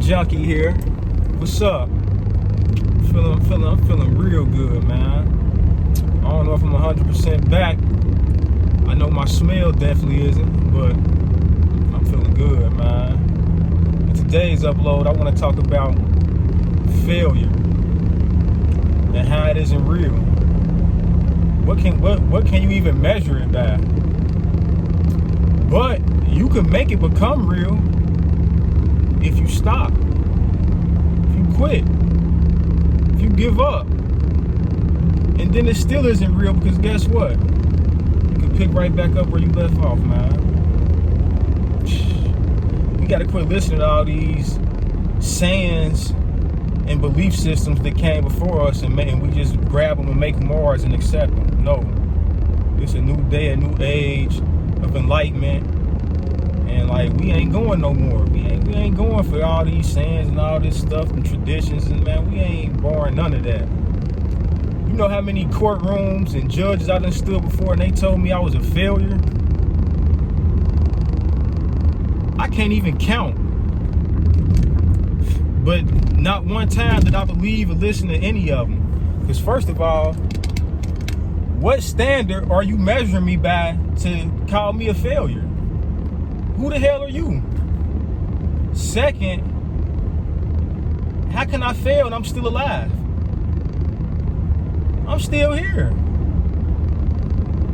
Junkie here. What's up? I'm feeling real good, man. I don't know if I'm 100% back. I know my smell definitely isn't, but I'm feeling good, man. In today's upload, I want to talk about failure and how it isn't real. What can you even measure it by? But you can make it become real if you stop, if you quit, if you give up. And then it still isn't real because guess what? You can pick right back up where you left off, man. We got to quit listening to all these sayings and belief systems that came before us and we just grab them and make them ours and accept them. No. It's a new day, a new age of enlightenment. And like, we ain't going no more. We ain't going for all these sayings and all this stuff and traditions. And man, we ain't born none of that. You know how many courtrooms and judges I done stood before and they told me I was a failure? I can't even count. But not one time did I believe or listen to any of them. Because first of all, what standard are you measuring me by to call me a failure? Who the hell are you? Second, how can I fail and I'm still alive? I'm still here.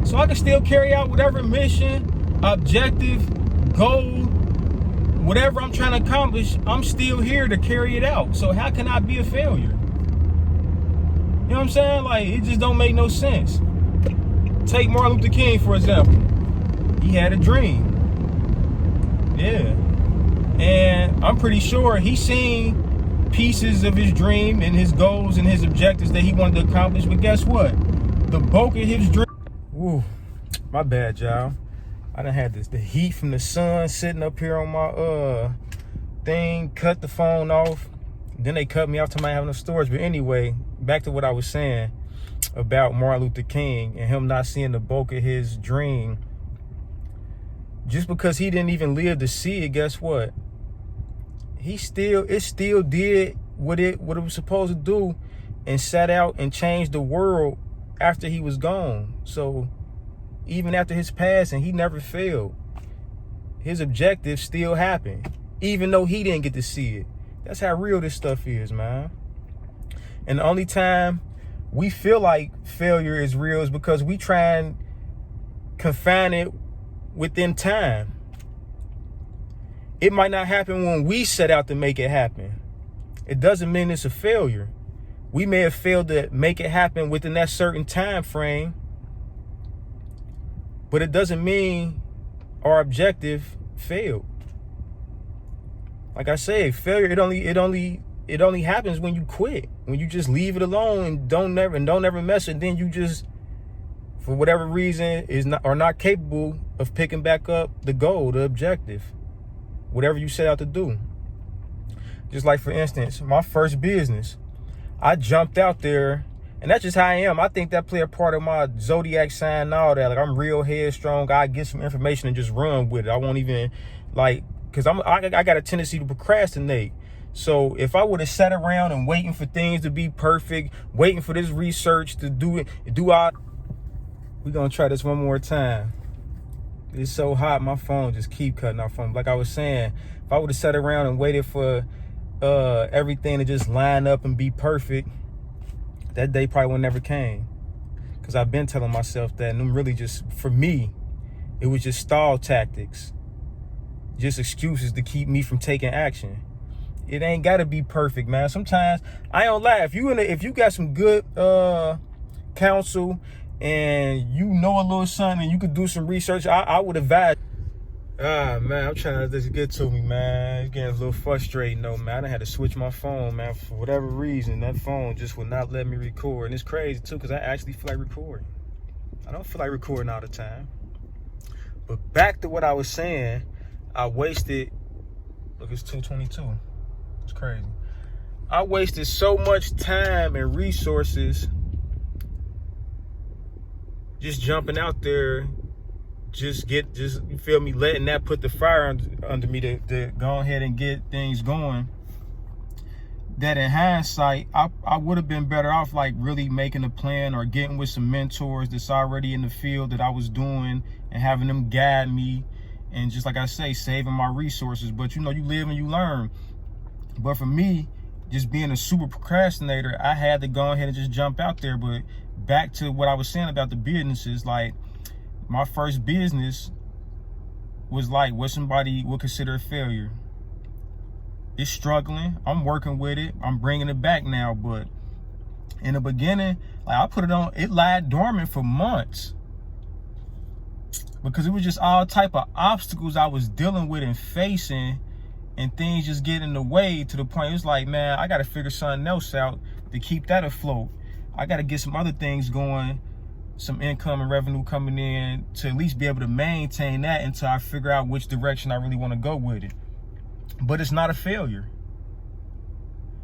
So I can still carry out whatever mission, objective, goal, whatever I'm trying to accomplish, I'm still here to carry it out. So how can I be a failure? You know what I'm saying? Like, it just don't make no sense. Take Martin Luther King, for example. He had a dream. Yeah. And I'm pretty sure he seen pieces of his dream and his goals and his objectives that he wanted to accomplish. But guess what? The bulk of his dream... Ooh, my bad, y'all. I done had the heat from the sun sitting up here on my thing, cut the phone off. Then they cut me off to my having no storage. But anyway, back to what I was saying about Martin Luther King and him not seeing the bulk of his dream. Just because he didn't even live to see it, guess what? It still did what it was supposed to do and sat out and changed the world after he was gone. So even after his passing, he never failed. His objectives still happened, even though he didn't get to see it. That's how real this stuff is, man. And the only time we feel like failure is real is because we try and confine it within time. It might not happen when we set out to make it happen. It doesn't mean it's a failure. We may have failed to make it happen within that certain time frame, but it doesn't mean our objective failed. Like I say, failure, it only happens when you quit, when you just leave it alone and don't ever mess it. Then you just, for whatever reason, are not capable of picking back up the goal, the objective, whatever you set out to do. Just like, for instance, my first business, I jumped out there, and that's just how I am. I think that play a part of my zodiac sign and all that. Like, I'm real headstrong. I get some information and just run with it. I won't even, like, because I got a tendency to procrastinate. So if I would have sat around and waiting for things to be perfect, waiting for this research to do all... We're going to try this one more time. It's so hot, my phone just keep cutting off from. Like I was saying, if I would have sat around and waited for everything to just line up and be perfect, that day probably would never came. Because I've been telling myself that, and I'm really just, for me, it was just stall tactics. Just excuses to keep me from taking action. It ain't got to be perfect, man. Sometimes, I don't lie, if you got some good counsel and you know a little something and you could do some research, I would advise. Man, I'm trying to just get to me, man. It's getting a little frustrating though, man. I done had to switch my phone, man. For whatever reason, that phone just would not let me record. And it's crazy too, because I actually feel like recording. I don't feel like recording all the time. But back to what I was saying, I wasted, look, it's 2:22. It's crazy. I wasted so much time and resources just jumping out there, you feel me, letting that put the fire under me to go ahead and get things going. that in hindsight, I would have been better off like really making a plan or getting with some mentors that's already in the field that I was doing and having them guide me, and just like I say, saving my resources. But you know, you live and you learn. But for me, just being a super procrastinator, I had to go ahead and just jump out there. But back to what I was saying about the businesses, like my first business was like what somebody would consider a failure. It's struggling. I'm working with it. I'm bringing it back now. But in the beginning, like I put it on, it lied dormant for months because it was just all type of obstacles I was dealing with and facing, and things just get in the way to the point it was like, man, I got to figure something else out to keep that afloat. I got to get some other things going, some income and revenue coming in to at least be able to maintain that until I figure out which direction I really want to go with it. But it's not a failure.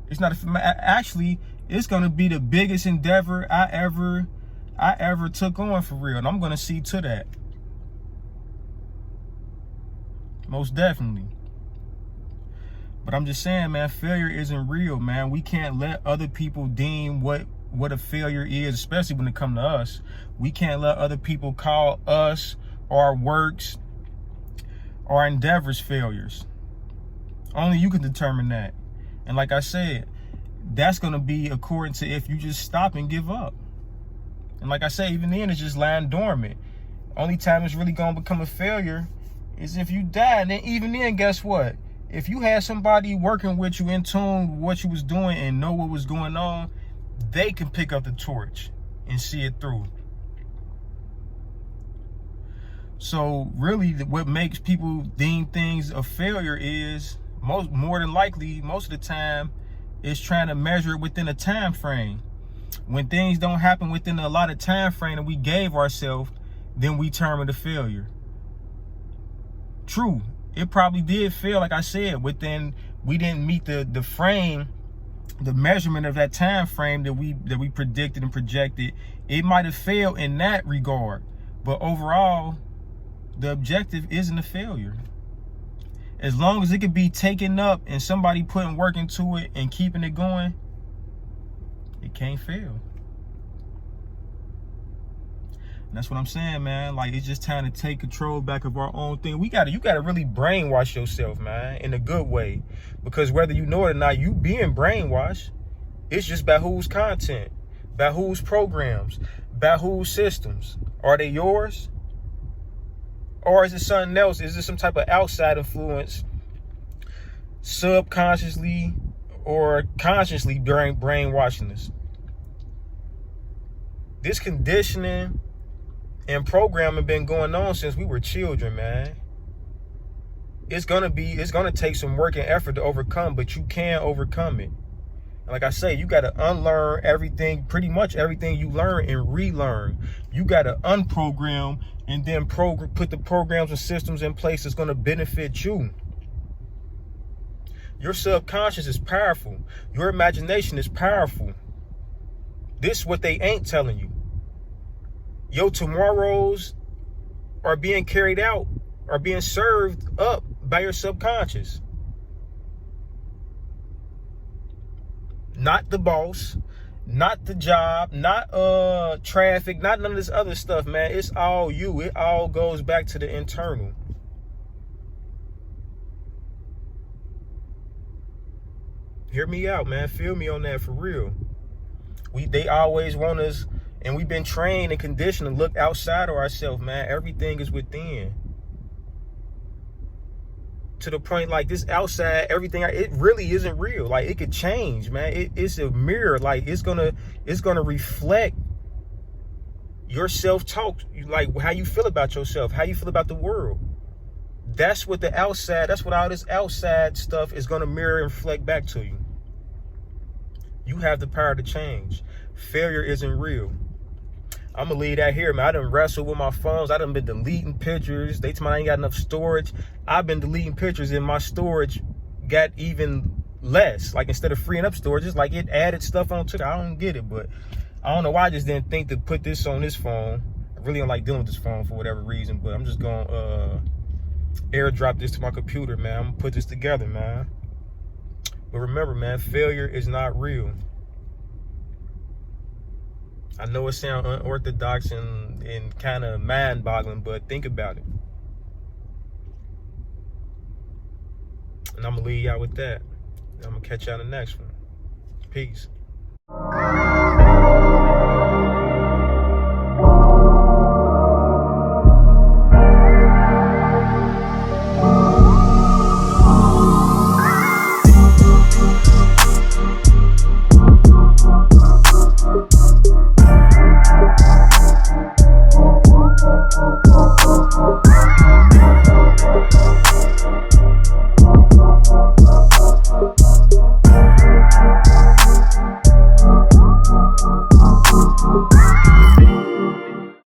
It's not actually, it's going to be the biggest endeavor I ever took on for real. And I'm going to see to that. Most definitely. But I'm just saying, man, failure isn't real, man. We can't let other people deem what a failure is, especially when it comes to us. We can't let other people call us or our works or our endeavors failures. Only you can determine that. And like I said, that's going to be according to if you just stop and give up. And like I say, even then, it's just lying dormant. Only time it's really going to become a failure is if you die. And then even then, guess what? If you had somebody working with you in tune with what you was doing and know what was going on, they can pick up the torch and see it through. So really, what makes people deem things a failure is more than likely, most of the time, is trying to measure it within a time frame. When things don't happen within a allotted time frame that we gave ourselves, then we term it a failure. True, it probably did fail, like I said, within we didn't meet the frame, the measurement of that time frame that we predicted and projected. It might have failed in that regard, but overall, the objective isn't a failure. As long as it could be taken up and somebody putting work into it and keeping it going, it can't fail. And that's what I'm saying, man. Like, it's just time to take control back of our own thing. You gotta really brainwash yourself, man, in a good way. Because whether you know it or not, you being brainwashed. It's just by whose content, by whose programs, by whose systems. Are they yours? Or is it something else? Is it some type of outside influence, subconsciously or consciously brainwashing us? This conditioning and programming been going on since we were children, man. It's gonna take some work and effort to overcome, but you can overcome it. And like I say, you gotta unlearn everything, pretty much everything you learn, and relearn. You gotta unprogram and then put the programs and systems in place that's gonna benefit you. Your subconscious is powerful. Your imagination is powerful. This is what they ain't telling you. Your tomorrows are being carried out, are being served up by your subconscious. Not the boss, not the job, not traffic, not none of this other stuff, man. It's all you. It all goes back to the internal. Hear me out, man. Feel me on that for real. They always want us, and we've been trained and conditioned to look outside of ourselves, man. Everything is within. To the point, like, this outside, everything, it really isn't real. Like, it could change, man. It's a mirror. Like, it's gonna reflect your self-talk, like how you feel about yourself, how you feel about the world. That's what all this outside stuff is gonna mirror and reflect back to you. You have the power to change. Failure isn't real. I'm gonna leave that here, man. I done wrestled with my phones. I done been deleting pictures. They tell me I ain't got enough storage. I've been deleting pictures, and my storage got even less. Like, instead of freeing up storage, it's like it added stuff onto it. I don't get it, but I don't know why I just didn't think to put this on this phone. I really don't like dealing with this phone for whatever reason, but I'm just gonna airdrop this to my computer, man. I'm gonna put this together, man. But remember, man, failure is not real. I know it sounds unorthodox and kind of mind-boggling, but think about it. And I'm going to leave y'all with that. I'm going to catch y'all in the next one. Peace.